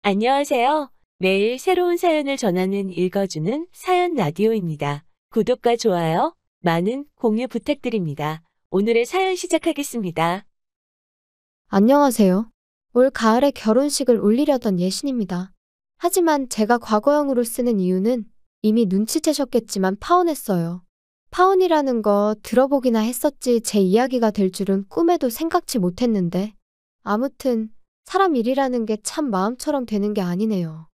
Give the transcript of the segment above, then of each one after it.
안녕하세요. 매일 새로운 사연을 전하는 읽어주는 사연 라디오입니다. 구독과 좋아요, 많은 공유 부탁드립니다. 오늘의 사연 시작하겠습니다. 안녕하세요. 올 가을에 결혼식을 올리려던 예신입니다. 하지만 제가 과거형으로 쓰는 이유는 이미 눈치채셨겠지만 파혼했어요. 파혼이라는 거 들어보기나 했었지 제 이야기가 될 줄은 꿈에도 생각지 못했는데 아무튼 사람 일이라는 게 참 마음처럼 되는 게 아니네요.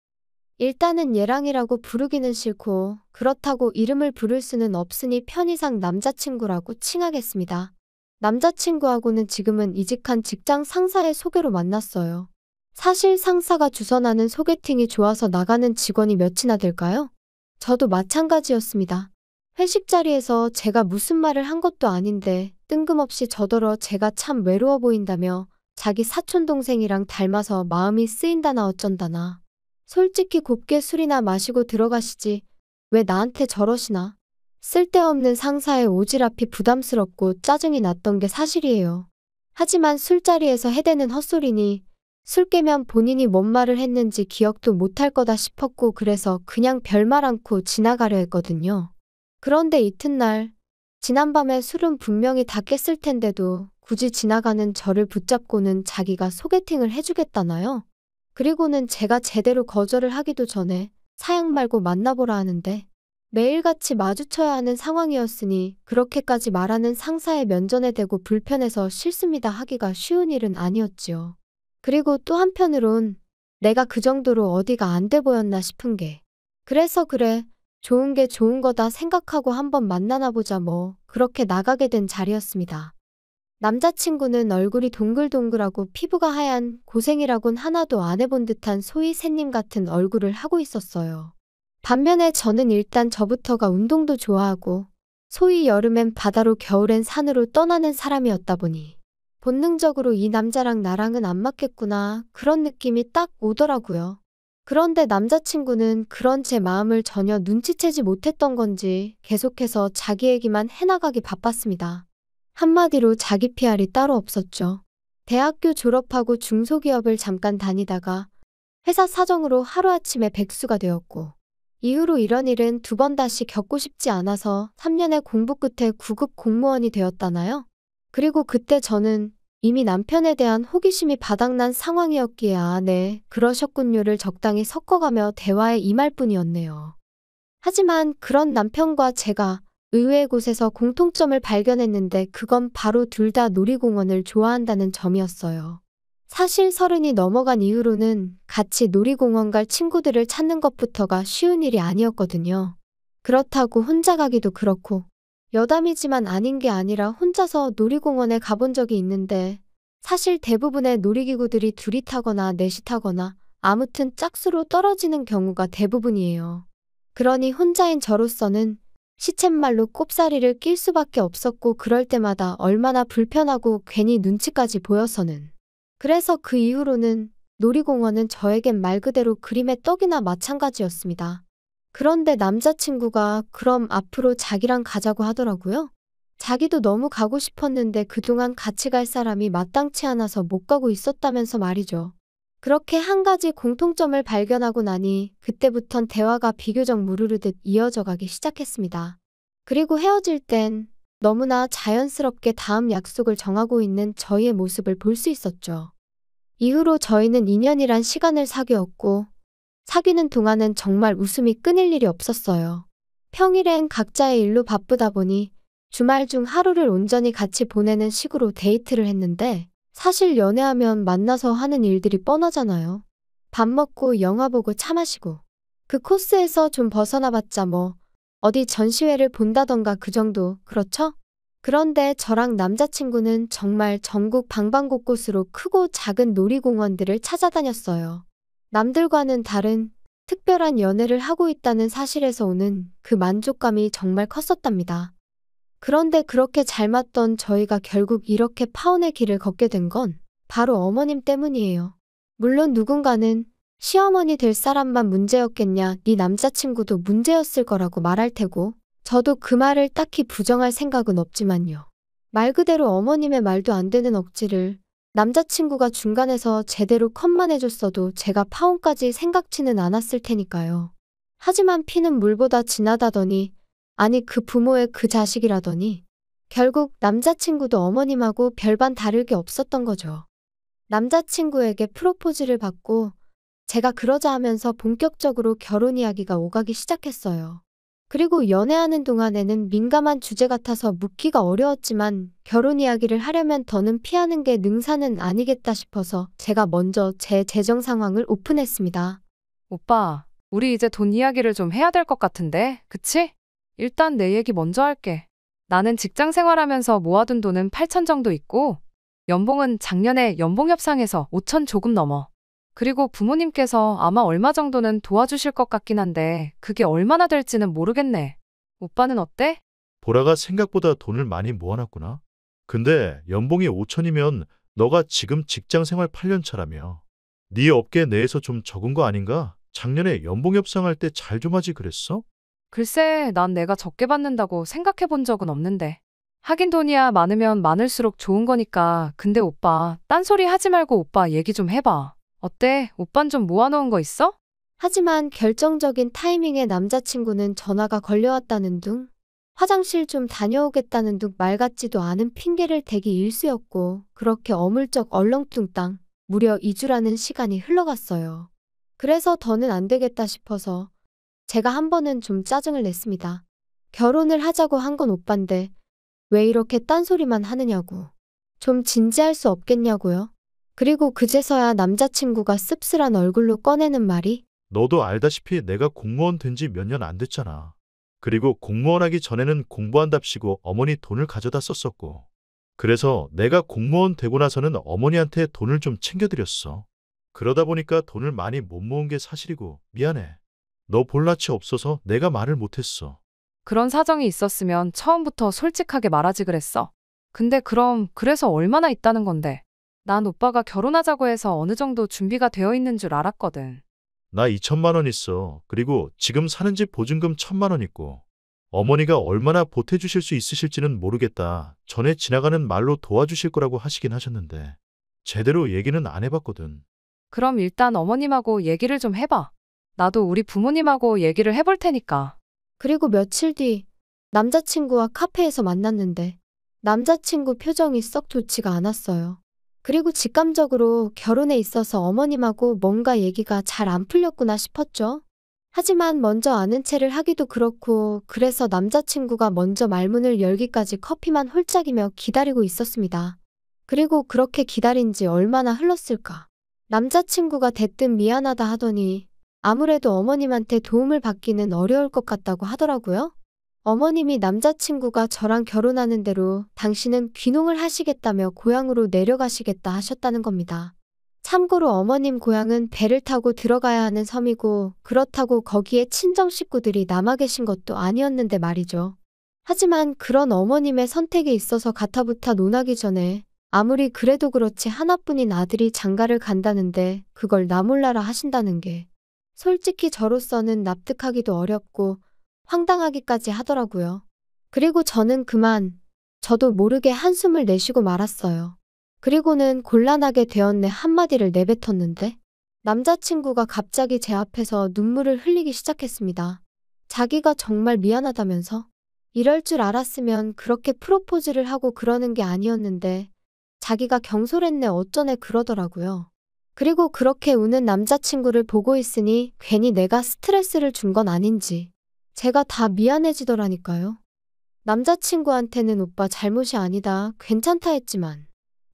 일단은 얘랑이라고 부르기는 싫고 그렇다고 이름을 부를 수는 없으니 편의상 남자친구라고 칭하겠습니다. 남자친구하고는 지금은 이직한 직장 상사의 소개로 만났어요. 사실 상사가 주선하는 소개팅이 좋아서 나가는 직원이 몇이나 될까요? 저도 마찬가지였습니다. 회식 자리에서 제가 무슨 말을 한 것도 아닌데 뜬금없이 저더러 제가 참 외로워 보인다며 자기 사촌동생이랑 닮아서 마음이 쓰인다나 어쩐다나. 솔직히 곱게 술이나 마시고 들어가시지 왜 나한테 저러시나. 쓸데없는 상사의 오지랖이 부담스럽고 짜증이 났던 게 사실이에요. 하지만 술자리에서 해대는 헛소리니 술 깨면 본인이 뭔 말을 했는지 기억도 못할 거다 싶었고 그래서 그냥 별말 않고 지나가려 했거든요. 그런데 이튿날 지난밤에 술은 분명히 다 깼을 텐데도 굳이 지나가는 저를 붙잡고는 자기가 소개팅을 해주겠다나요? 그리고는 제가 제대로 거절을 하기도 전에 사양 말고 만나보라 하는데 매일같이 마주쳐야 하는 상황이었으니 그렇게까지 말하는 상사의 면전에 대고 불편해서 싫습니다 하기가 쉬운 일은 아니었지요. 그리고 또 한편으론 내가 그 정도로 어디가 안 돼 보였나 싶은 게 그래서 그래 좋은 게 좋은 거다 생각하고 한번 만나나 보자 뭐 그렇게 나가게 된 자리였습니다. 남자친구는 얼굴이 동글동글하고 피부가 하얀 고생이라곤 하나도 안 해본 듯한 소위 새님 같은 얼굴을 하고 있었어요. 반면에 저는 일단 저부터가 운동도 좋아하고 소위 여름엔 바다로 겨울엔 산으로 떠나는 사람이었다 보니 본능적으로 이 남자랑 나랑은 안 맞겠구나 그런 느낌이 딱 오더라고요. 그런데 남자친구는 그런 제 마음을 전혀 눈치채지 못했던 건지 계속해서 자기 얘기만 해나가기 바빴습니다. 한마디로 자기 PR이 따로 없었죠. 대학교 졸업하고 중소기업을 잠깐 다니다가 회사 사정으로 하루아침에 백수가 되었고 이후로 이런 일은 두 번 다시 겪고 싶지 않아서 3년의 공부 끝에 9급 공무원이 되었다나요? 그리고 그때 저는 이미 남편에 대한 호기심이 바닥난 상황이었기에 아, 네, 그러셨군요를 적당히 섞어가며 대화에 임할 뿐이었네요. 하지만 그런 남편과 제가 의외의 곳에서 공통점을 발견했는데 그건 바로 둘 다 놀이공원을 좋아한다는 점이었어요. 사실 30이 넘어간 이후로는 같이 놀이공원 갈 친구들을 찾는 것부터가 쉬운 일이 아니었거든요. 그렇다고 혼자 가기도 그렇고 여담이지만 아닌 게 아니라 혼자서 놀이공원에 가본 적이 있는데 사실 대부분의 놀이기구들이 둘이 타거나 넷이 타거나 아무튼 짝수로 떨어지는 경우가 대부분이에요. 그러니 혼자인 저로서는 시쳇말로 꼽사리를 낄 수밖에 없었고 그럴 때마다 얼마나 불편하고 괜히 눈치까지 보여서는. 그래서 그 이후로는 놀이공원은 저에겐 말 그대로 그림의 떡이나 마찬가지였습니다. 그런데 남자친구가 그럼 앞으로 자기랑 가자고 하더라고요. 자기도 너무 가고 싶었는데 그동안 같이 갈 사람이 마땅치 않아서 못 가고 있었다면서 말이죠. 그렇게 한 가지 공통점을 발견하고 나니 그때부턴 대화가 비교적 무르르듯 이어져 가기 시작했습니다. 그리고 헤어질 땐 너무나 자연스럽게 다음 약속을 정하고 있는 저희의 모습을 볼 수 있었죠. 이후로 저희는 2년이란 시간을 사귀었고 사귀는 동안은 정말 웃음이 끊일 일이 없었어요. 평일엔 각자의 일로 바쁘다 보니 주말 중 하루를 온전히 같이 보내는 식으로 데이트를 했는데 사실 연애하면 만나서 하는 일들이 뻔하잖아요. 밥 먹고 영화 보고 차 마시고 그 코스에서 좀 벗어나봤자 뭐 어디 전시회를 본다던가 그 정도 그렇죠? 그런데 저랑 남자친구는 정말 전국 방방곳곳으로 크고 작은 놀이공원들을 찾아다녔어요. 남들과는 다른 특별한 연애를 하고 있다는 사실에서 오는 그 만족감이 정말 컸었답니다. 그런데 그렇게 잘 맞던 저희가 결국 이렇게 파혼의 길을 걷게 된 건 바로 어머님 때문이에요. 물론 누군가는 시어머니 될 사람만 문제였겠냐, 네 남자친구도 문제였을 거라고 말할 테고 저도 그 말을 딱히 부정할 생각은 없지만요. 말 그대로 어머님의 말도 안 되는 억지를 남자친구가 중간에서 제대로 컷만 해줬어도 제가 파혼까지 생각지는 않았을 테니까요. 하지만 피는 물보다 진하다더니, 아니 그 부모의 그 자식이라더니, 결국 남자친구도 어머님하고 별반 다를 게 없었던 거죠. 남자친구에게 프로포즈를 받고 제가 그러자 하면서 본격적으로 결혼 이야기가 오가기 시작했어요. 그리고 연애하는 동안에는 민감한 주제 같아서 묻기가 어려웠지만 결혼 이야기를 하려면 더는 피하는 게 능사는 아니겠다 싶어서 제가 먼저 제 재정 상황을 오픈했습니다. 오빠, 우리 이제 돈 이야기를 좀 해야 될 것 같은데, 그치? 일단 내 얘기 먼저 할게. 나는 직장 생활하면서 모아둔 돈은 8천 정도 있고, 연봉은 작년에 연봉 협상에서 5천 조금 넘어. 그리고 부모님께서 아마 얼마 정도는 도와주실 것 같긴 한데 그게 얼마나 될지는 모르겠네. 오빠는 어때? 보라가 생각보다 돈을 많이 모아놨구나. 근데 연봉이 5천이면 너가 지금 직장 생활 8년 차라며. 네 업계 내에서 좀 적은 거 아닌가? 작년에 연봉 협상할 때 잘 좀 하지 그랬어? 글쎄, 난 내가 적게 받는다고 생각해 본 적은 없는데. 하긴 돈이야 많으면 많을수록 좋은 거니까. 근데 오빠, 딴소리 하지 말고 오빠 얘기 좀 해봐. 어때? 오빤 좀 모아놓은 거 있어? 하지만 결정적인 타이밍에 남자친구는 전화가 걸려왔다는 둥, 화장실 좀 다녀오겠다는 둥 말 같지도 않은 핑계를 대기 일쑤였고 그렇게 어물쩍 얼렁뚱땅 무려 2주라는 시간이 흘러갔어요. 그래서 더는 안 되겠다 싶어서 제가 한 번은 좀 짜증을 냈습니다. 결혼을 하자고 한 건 오빠인데 왜 이렇게 딴소리만 하느냐고. 좀 진지할 수 없겠냐고요. 그리고 그제서야 남자친구가 씁쓸한 얼굴로 꺼내는 말이 너도 알다시피 내가 공무원 된 지 몇 년 안 됐잖아. 그리고 공무원 하기 전에는 공부한답시고 어머니 돈을 가져다 썼었고. 그래서 내가 공무원 되고 나서는 어머니한테 돈을 좀 챙겨드렸어. 그러다 보니까 돈을 많이 못 모은 게 사실이고 미안해. 너 볼 낯이 없어서 내가 말을 못했어. 그런 사정이 있었으면 처음부터 솔직하게 말하지 그랬어. 근데 그럼 그래서 얼마나 있다는 건데? 난 오빠가 결혼하자고 해서 어느 정도 준비가 되어 있는 줄 알았거든. 나 2천만 원 있어. 그리고 지금 사는 집 보증금 1,000만 원 있고. 어머니가 얼마나 보태주실 수 있으실지는 모르겠다. 전에 지나가는 말로 도와주실 거라고 하시긴 하셨는데 제대로 얘기는 안 해봤거든. 그럼 일단 어머님하고 얘기를 좀 해봐. 나도 우리 부모님하고 얘기를 해볼 테니까. 그리고 며칠 뒤 남자친구와 카페에서 만났는데 남자친구 표정이 썩 좋지가 않았어요. 그리고 직감적으로 결혼에 있어서 어머님하고 뭔가 얘기가 잘 안 풀렸구나 싶었죠. 하지만 먼저 아는 체를 하기도 그렇고 그래서 남자친구가 먼저 말문을 열기까지 커피만 홀짝이며 기다리고 있었습니다. 그리고 그렇게 기다린 지 얼마나 흘렀을까. 남자친구가 대뜸 미안하다 하더니 아무래도 어머님한테 도움을 받기는 어려울 것 같다고 하더라고요. 어머님이 남자친구가 저랑 결혼하는 대로 당신은 귀농을 하시겠다며 고향으로 내려가시겠다 하셨다는 겁니다. 참고로 어머님 고향은 배를 타고 들어가야 하는 섬이고 그렇다고 거기에 친정 식구들이 남아 계신 것도 아니었는데 말이죠. 하지만 그런 어머님의 선택에 있어서 가타부타 논하기 전에 아무리 그래도 그렇지 하나뿐인 아들이 장가를 간다는데 그걸 나 몰라라 하신다는 게 솔직히 저로서는 납득하기도 어렵고 황당하기까지 하더라고요. 그리고 저는 그만 저도 모르게 한숨을 내쉬고 말았어요. 그리고는 곤란하게 되었네 한마디를 내뱉었는데 남자친구가 갑자기 제 앞에서 눈물을 흘리기 시작했습니다. 자기가 정말 미안하다면서 이럴 줄 알았으면 그렇게 프로포즈를 하고 그러는 게 아니었는데 자기가 경솔했네 어쩌네 그러더라고요. 그리고 그렇게 우는 남자친구를 보고 있으니 괜히 내가 스트레스를 준 건 아닌지 제가 다 미안해지더라니까요. 남자친구한테는 오빠 잘못이 아니다 괜찮다 했지만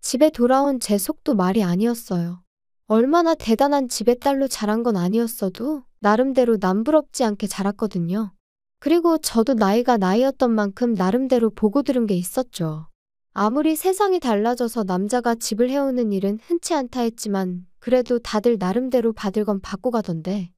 집에 돌아온 제 속도 말이 아니었어요. 얼마나 대단한 집의 딸로 자란 건 아니었어도 나름대로 남부럽지 않게 자랐거든요. 그리고 저도 나이가 나이였던 만큼 나름대로 보고 들은 게 있었죠. 아무리 세상이 달라져서 남자가 집을 해오는 일은 흔치 않다 했지만 그래도 다들 나름대로 받을 건 받고 가던데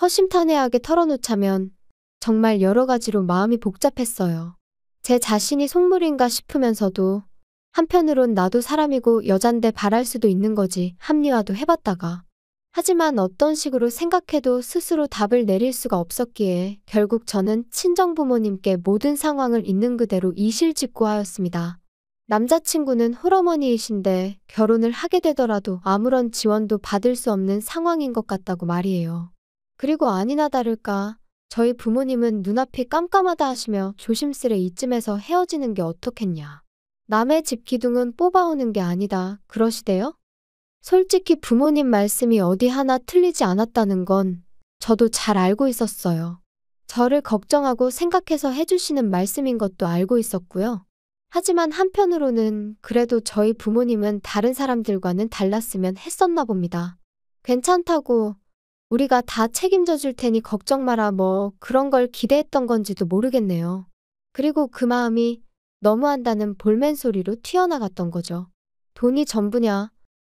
허심탄회하게 털어놓자면 정말 여러 가지로 마음이 복잡했어요. 제 자신이 속물인가 싶으면서도 한편으론 나도 사람이고 여잔데 바랄 수도 있는 거지 합리화도 해봤다가 하지만 어떤 식으로 생각해도 스스로 답을 내릴 수가 없었기에 결국 저는 친정부모님께 모든 상황을 있는 그대로 이실직고하였습니다. 남자친구는 홀어머니이신데 결혼을 하게 되더라도 아무런 지원도 받을 수 없는 상황인 것 같다고 말이에요. 그리고 아니나 다를까 저희 부모님은 눈앞이 깜깜하다 하시며 조심스레 이쯤에서 헤어지는 게 어떻겠냐. 남의 집 기둥은 뽑아오는 게 아니다 그러시대요? 솔직히 부모님 말씀이 어디 하나 틀리지 않았다는 건 저도 잘 알고 있었어요. 저를 걱정하고 생각해서 해주시는 말씀인 것도 알고 있었고요. 하지만 한편으로는 그래도 저희 부모님은 다른 사람들과는 달랐으면 했었나 봅니다. 괜찮다고 우리가 다 책임져 줄 테니 걱정 마라 뭐 그런 걸 기대했던 건지도 모르겠네요. 그리고 그 마음이 너무한다는 볼멘소리로 튀어나갔던 거죠. 돈이 전부냐?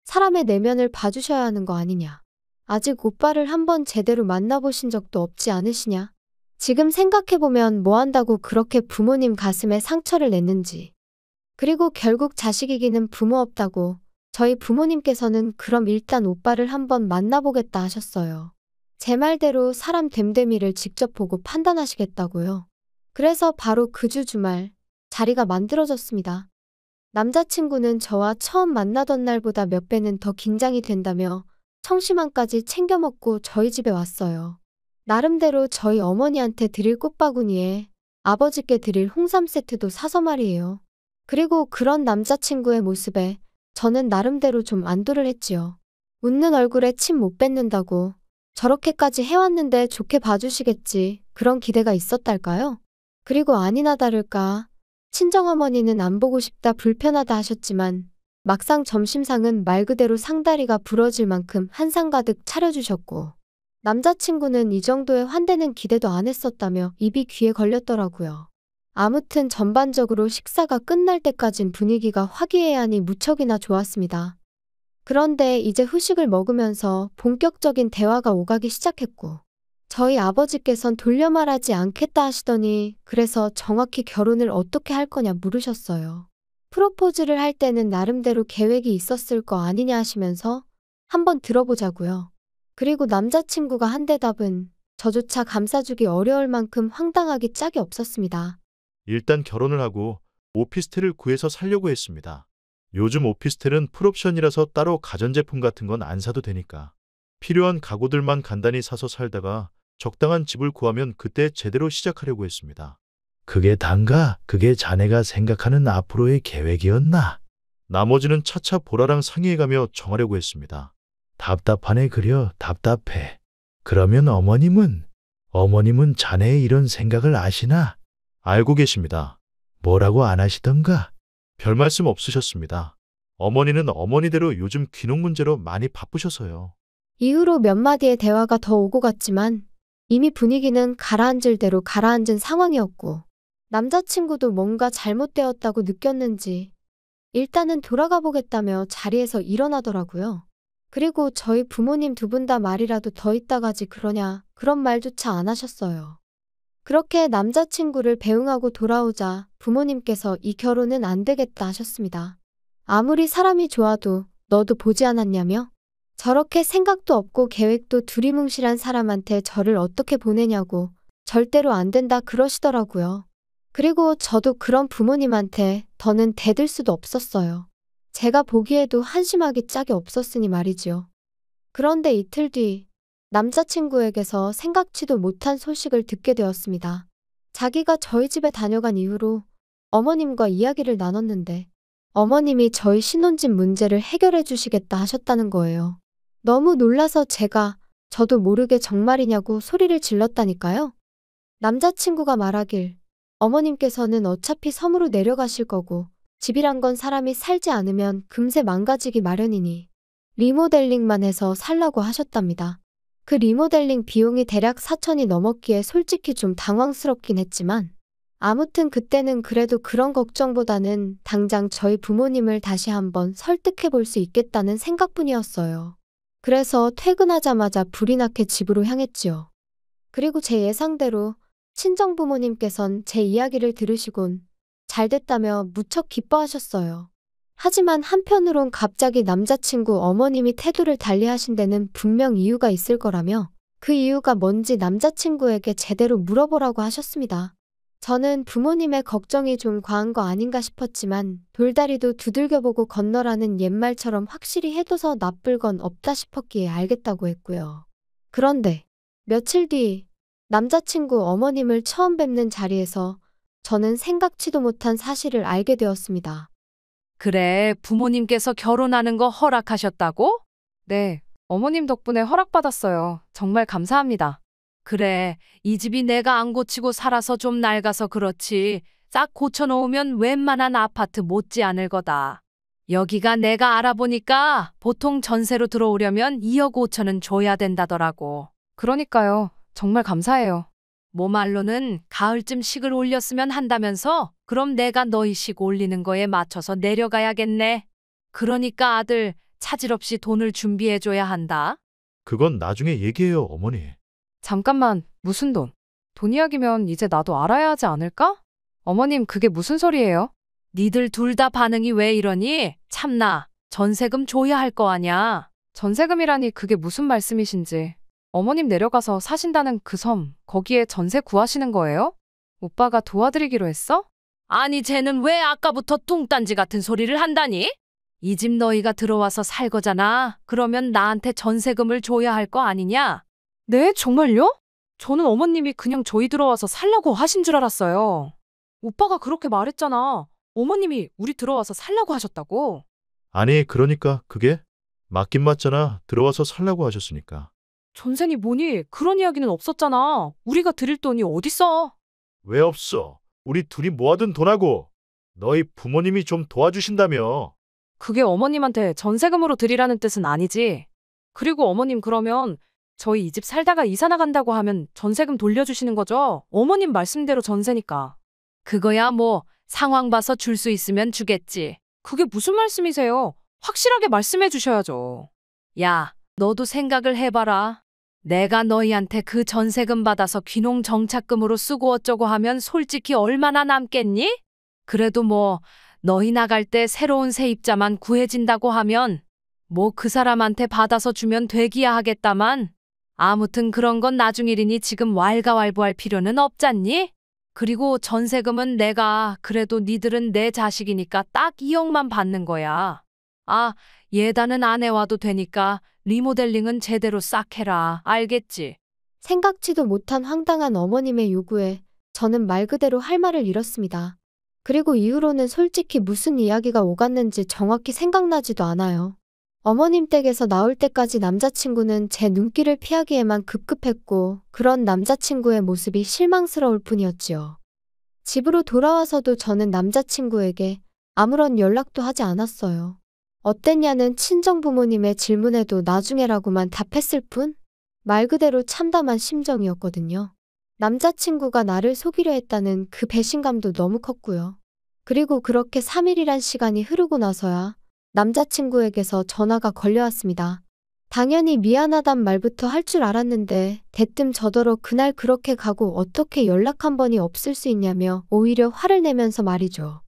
사람의 내면을 봐주셔야 하는 거 아니냐? 아직 오빠를 한번 제대로 만나보신 적도 없지 않으시냐? 지금 생각해보면 뭐 한다고 그렇게 부모님 가슴에 상처를 냈는지. 그리고 결국 자식 이기는 부모 없다고 저희 부모님께서는 그럼 일단 오빠를 한번 만나보겠다 하셨어요. 제 말대로 사람 됨됨이를 직접 보고 판단하시겠다고요. 그래서 바로 그 주 주말 자리가 만들어졌습니다. 남자친구는 저와 처음 만나던 날보다 몇 배는 더 긴장이 된다며 청심환까지 챙겨 먹고 저희 집에 왔어요. 나름대로 저희 어머니한테 드릴 꽃바구니에 아버지께 드릴 홍삼 세트도 사서 말이에요. 그리고 그런 남자친구의 모습에 저는 나름대로 좀 안도를 했지요. 웃는 얼굴에 침 못 뱉는다고 저렇게까지 해왔는데 좋게 봐주시겠지 그런 기대가 있었달까요? 그리고 아니나 다를까 친정어머니는 안 보고 싶다 불편하다 하셨지만 막상 점심상은 말 그대로 상다리가 부러질 만큼 한상 가득 차려주셨고 남자친구는 이 정도의 환대는 기대도 안 했었다며 입이 귀에 걸렸더라고요. 아무튼 전반적으로 식사가 끝날 때까진 분위기가 화기애애하니 무척이나 좋았습니다. 그런데 이제 후식을 먹으면서 본격적인 대화가 오가기 시작했고 저희 아버지께선 돌려 말하지 않겠다 하시더니 그래서 정확히 결혼을 어떻게 할 거냐 물으셨어요. 프로포즈를 할 때는 나름대로 계획이 있었을 거 아니냐 하시면서 한번 들어보자고요. 그리고 남자친구가 한 대답은 저조차 감싸주기 어려울 만큼 황당하기 짝이 없었습니다. 일단 결혼을 하고 오피스텔을 구해서 살려고 했습니다. 요즘 오피스텔은 풀옵션이라서 따로 가전제품 같은 건 안 사도 되니까. 필요한 가구들만 간단히 사서 살다가 적당한 집을 구하면 그때 제대로 시작하려고 했습니다. 그게 단가? 그게 자네가 생각하는 앞으로의 계획이었나? 나머지는 차차 보라랑 상의해가며 정하려고 했습니다. 답답하네 그려 답답해. 그러면 어머님은 자네의 이런 생각을 아시나? 알고 계십니다. 뭐라고 안 하시던가? 별 말씀 없으셨습니다. 어머니는 어머니대로 요즘 귀농 문제로 많이 바쁘셔서요. 이후로 몇 마디의 대화가 더 오고 갔지만 이미 분위기는 가라앉을 대로 가라앉은 상황이었고 남자친구도 뭔가 잘못되었다고 느꼈는지 일단은 돌아가 보겠다며 자리에서 일어나더라고요. 그리고 저희 부모님 두 분 다 말이라도 더 있다가지 그러냐 그런 말조차 안 하셨어요. 그렇게 남자친구를 배웅하고 돌아오자 부모님께서 이 결혼은 안 되겠다 하셨습니다. 아무리 사람이 좋아도 너도 보지 않았냐며? 저렇게 생각도 없고 계획도 두리뭉실한 사람한테 저를 어떻게 보내냐고 절대로 안 된다 그러시더라고요. 그리고 저도 그런 부모님한테 더는 대들 수도 없었어요. 제가 보기에도 한심하기 짝이 없었으니 말이지요. 그런데 이틀 뒤 남자친구에게서 생각지도 못한 소식을 듣게 되었습니다. 자기가 저희 집에 다녀간 이후로 어머님과 이야기를 나눴는데 어머님이 저희 신혼집 문제를 해결해 주시겠다 하셨다는 거예요. 너무 놀라서 저도 모르게 정말이냐고 소리를 질렀다니까요. 남자친구가 말하길 어머님께서는 어차피 섬으로 내려가실 거고 집이란 건 사람이 살지 않으면 금세 망가지기 마련이니 리모델링만 해서 살라고 하셨답니다. 그 리모델링 비용이 대략 4천이 넘었기에 솔직히 좀 당황스럽긴 했지만 아무튼 그때는 그래도 그런 걱정보다는 당장 저희 부모님을 다시 한번 설득해 볼 수 있겠다는 생각뿐이었어요. 그래서 퇴근하자마자 불이 나게 집으로 향했지요. 그리고 제 예상대로 친정부모님께선 제 이야기를 들으시곤 잘됐다며 무척 기뻐하셨어요. 하지만 한편으론 갑자기 남자친구 어머님이 태도를 달리하신 데는 분명 이유가 있을 거라며 그 이유가 뭔지 남자친구에게 제대로 물어보라고 하셨습니다. 저는 부모님의 걱정이 좀 과한 거 아닌가 싶었지만 돌다리도 두들겨보고 건너라는 옛말처럼 확실히 해둬서 나쁠 건 없다 싶었기에 알겠다고 했고요. 그런데 며칠 뒤 남자친구 어머님을 처음 뵙는 자리에서 저는 생각지도 못한 사실을 알게 되었습니다. 그래, 부모님께서 결혼하는 거 허락하셨다고? 네, 어머님 덕분에 허락받았어요. 정말 감사합니다. 그래, 이 집이 내가 안 고치고 살아서 좀 낡아서 그렇지. 싹 고쳐놓으면 웬만한 아파트 못지 않을 거다. 여기가 내가 알아보니까 보통 전세로 들어오려면 2억 5천은 줘야 된다더라고. 그러니까요. 정말 감사해요. 뭐 말로는 가을쯤 식을 올렸으면 한다면서? 그럼 내가 너희 식 올리는 거에 맞춰서 내려가야겠네. 그러니까 아들, 차질 없이 돈을 준비해줘야 한다. 그건 나중에 얘기해요, 어머니. 잠깐만, 무슨 돈? 돈 이야기면 이제 나도 알아야 하지 않을까? 어머님, 그게 무슨 소리예요? 니들 둘 다 반응이 왜 이러니? 참나, 전세금 줘야 할 거 아냐? 전세금이라니 그게 무슨 말씀이신지. 어머님 내려가서 사신다는 그 섬, 거기에 전세 구하시는 거예요? 오빠가 도와드리기로 했어? 아니, 쟤는 왜 아까부터 뚱딴지 같은 소리를 한다니? 이 집 너희가 들어와서 살 거잖아. 그러면 나한테 전세금을 줘야 할 거 아니냐? 네, 정말요? 저는 어머님이 그냥 저희 들어와서 살라고 하신 줄 알았어요. 오빠가 그렇게 말했잖아. 어머님이 우리 들어와서 살라고 하셨다고. 아니, 그러니까 그게 맞긴 맞잖아. 들어와서 살라고 하셨으니까. 전세니 뭐니 그런 이야기는 없었잖아. 우리가 드릴 돈이 어딨어. 왜 없어? 우리 둘이 모아둔 돈하고 너희 부모님이 좀 도와주신다며. 그게 어머님한테 전세금으로 드리라는 뜻은 아니지. 그리고 어머님 그러면 저희 이 집 살다가 이사 나간다고 하면 전세금 돌려주시는 거죠? 어머님 말씀대로 전세니까. 그거야 뭐 상황 봐서 줄 수 있으면 주겠지. 그게 무슨 말씀이세요? 확실하게 말씀해 주셔야죠. 야, 너도 생각을 해봐라. 내가 너희한테 그 전세금 받아서 귀농 정착금으로 쓰고 어쩌고 하면 솔직히 얼마나 남겠니? 그래도 뭐 너희 나갈 때 새로운 세입자만 구해진다고 하면 뭐 그 사람한테 받아서 주면 되기야 하겠다만 아무튼 그런 건 나중 일이니 지금 왈가왈부할 필요는 없잖니? 그리고 전세금은 내가 그래도 니들은 내 자식이니까 딱 2억만 받는 거야. 아, 예단은 안 해와도 되니까 리모델링은 제대로 싹 해라. 알겠지? 생각지도 못한 황당한 어머님의 요구에 저는 말 그대로 할 말을 잃었습니다. 그리고 이후로는 솔직히 무슨 이야기가 오갔는지 정확히 생각나지도 않아요. 어머님 댁에서 나올 때까지 남자친구는 제 눈길을 피하기에만 급급했고 그런 남자친구의 모습이 실망스러울 뿐이었지요. 집으로 돌아와서도 저는 남자친구에게 아무런 연락도 하지 않았어요. 어땠냐는 친정부모님의 질문에도 나중에라고만 답했을 뿐 말 그대로 참담한 심정이었거든요. 남자친구가 나를 속이려 했다는 그 배신감도 너무 컸고요. 그리고 그렇게 3일이란 시간이 흐르고 나서야 남자친구에게서 전화가 걸려왔습니다. 당연히 미안하단 말부터 할 줄 알았는데 대뜸 저더러 그날 그렇게 가고 어떻게 연락 한 번이 없을 수 있냐며 오히려 화를 내면서 말이죠.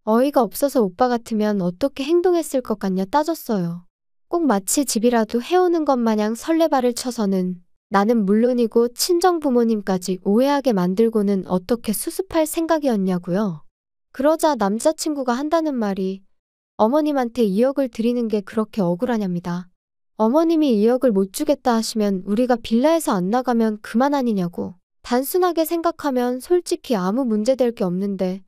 어이가 없어서 오빠 같으면 어떻게 행동했을 것 같냐 따졌어요. 꼭 마치 집이라도 해오는 것 마냥 설레발을 쳐서는 나는 물론이고 친정부모님까지 오해하게 만들고는 어떻게 수습할 생각이었냐고요. 그러자 남자친구가 한다는 말이 어머님한테 2억을 드리는 게 그렇게 억울하냐입니다. 어머님이 2억을 못 주겠다 하시면 우리가 빌라에서 안 나가면 그만 아니냐고. 단순하게 생각하면 솔직히 아무 문제될 게 없는데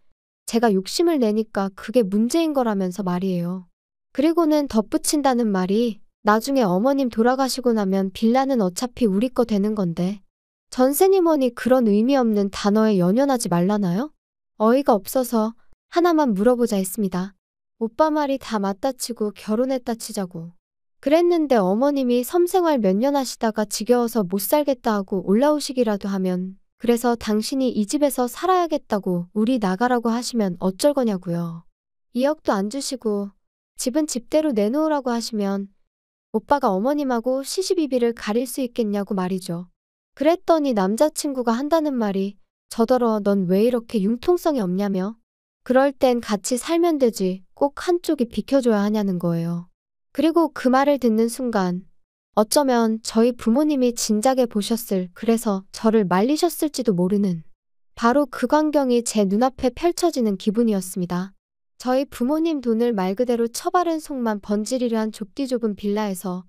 제가 욕심을 내니까 그게 문제인 거라면서 말이에요. 그리고는 덧붙인다는 말이 나중에 어머님 돌아가시고 나면 빌라는 어차피 우리 거 되는 건데 전세니 뭐니 그런 의미 없는 단어에 연연하지 말라나요? 어이가 없어서 하나만 물어보자 했습니다. 오빠 말이 다 맞다 치고 결혼했다 치자고. 그랬는데 어머님이 섬생활 몇 년 하시다가 지겨워서 못 살겠다 하고 올라오시기라도 하면 그래서 당신이 이 집에서 살아야겠다고 우리 나가라고 하시면 어쩔 거냐고요. 2억도 안 주시고 집은 집대로 내놓으라고 하시면 오빠가 어머님하고 시시비비를 가릴 수 있겠냐고 말이죠. 그랬더니 남자친구가 한다는 말이 저더러 넌 왜 이렇게 융통성이 없냐며 그럴 땐 같이 살면 되지 꼭 한쪽이 비켜줘야 하냐는 거예요. 그리고 그 말을 듣는 순간 어쩌면 저희 부모님이 진작에 보셨을 그래서 저를 말리셨을지도 모르는 바로 그 광경이 제 눈앞에 펼쳐지는 기분이었습니다. 저희 부모님 돈을 말 그대로 처바른 속만 번지르르 한 좁디 좁은 빌라에서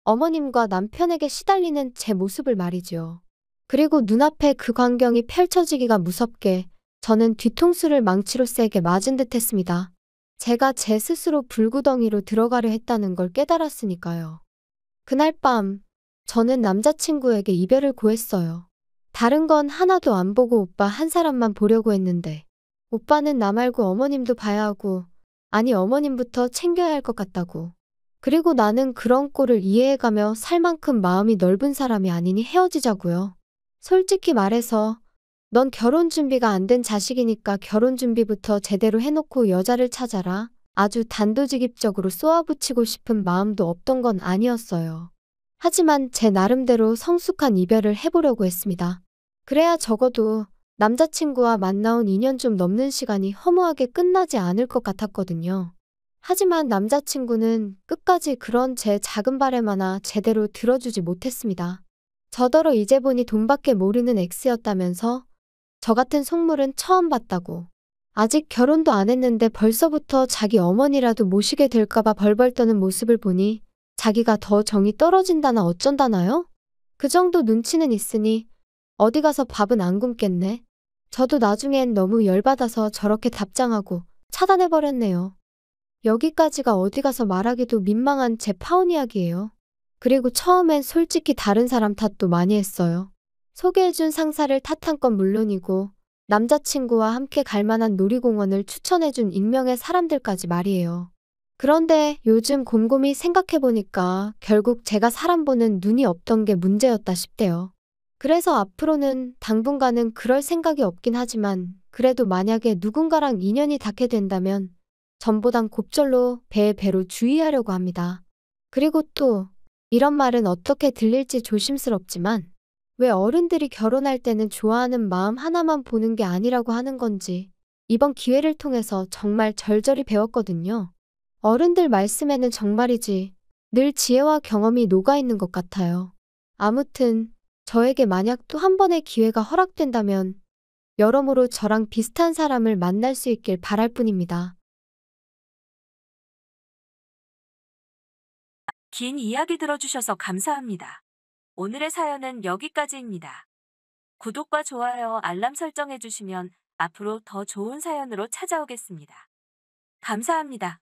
어머님과 남편에게 시달리는 제 모습을 말이죠. 그리고 눈앞에 그 광경이 펼쳐지기가 무섭게 저는 뒤통수를 망치로 세게 맞은 듯 했습니다. 제가 제 스스로 불구덩이로 들어가려 했다는 걸 깨달았으니까요. 그날 밤 저는 남자친구에게 이별을 고했어요. 다른 건 하나도 안 보고 오빠 한 사람만 보려고 했는데 오빠는 나 말고 어머님도 봐야 하고 아니 어머님부터 챙겨야 할 것 같다고. 그리고 나는 그런 꼴을 이해해가며 살 만큼 마음이 넓은 사람이 아니니 헤어지자고요. 솔직히 말해서 넌 결혼 준비가 안 된 자식이니까 결혼 준비부터 제대로 해놓고 여자를 찾아라. 아주 단도직입적으로 쏘아붙이고 싶은 마음도 없던 건 아니었어요. 하지만 제 나름대로 성숙한 이별을 해보려고 했습니다. 그래야 적어도 남자친구와 만나온 2년 좀 넘는 시간이 허무하게 끝나지 않을 것 같았거든요. 하지만 남자친구는 끝까지 그런 제 작은 바람 하나 제대로 들어주지 못했습니다. 저더러 이제 보니 돈밖에 모르는 X였다면서 저 같은 속물은 처음 봤다고. 아직 결혼도 안 했는데 벌써부터 자기 어머니라도 모시게 될까봐 벌벌 떠는 모습을 보니 자기가 더 정이 떨어진다나 어쩐다나요? 그 정도 눈치는 있으니 어디 가서 밥은 안 굶겠네. 저도 나중엔 너무 열받아서 저렇게 답장하고 차단해버렸네요. 여기까지가 어디 가서 말하기도 민망한 제 파혼 이야기예요. 그리고 처음엔 솔직히 다른 사람 탓도 많이 했어요. 소개해준 상사를 탓한 건 물론이고 남자친구와 함께 갈 만한 놀이공원을 추천해준 익명의 사람들까지 말이에요. 그런데 요즘 곰곰이 생각해보니까 결국 제가 사람 보는 눈이 없던 게 문제였다 싶대요. 그래서 앞으로는 당분간은 그럴 생각이 없긴 하지만 그래도 만약에 누군가랑 인연이 닿게 된다면 전보단 곱절로 배에 배로 주의하려고 합니다. 그리고 또 이런 말은 어떻게 들릴지 조심스럽지만 왜 어른들이 결혼할 때는 좋아하는 마음 하나만 보는 게 아니라고 하는 건지 이번 기회를 통해서 정말 절절히 배웠거든요. 어른들 말씀에는 정말이지 늘 지혜와 경험이 녹아있는 것 같아요. 아무튼 저에게 만약 또 한 번의 기회가 허락된다면 여러모로 저랑 비슷한 사람을 만날 수 있길 바랄 뿐입니다. 긴 이야기 들어주셔서 감사합니다. 오늘의 사연은 여기까지입니다. 구독과 좋아요, 알람 설정해주시면 앞으로 더 좋은 사연으로 찾아오겠습니다. 감사합니다.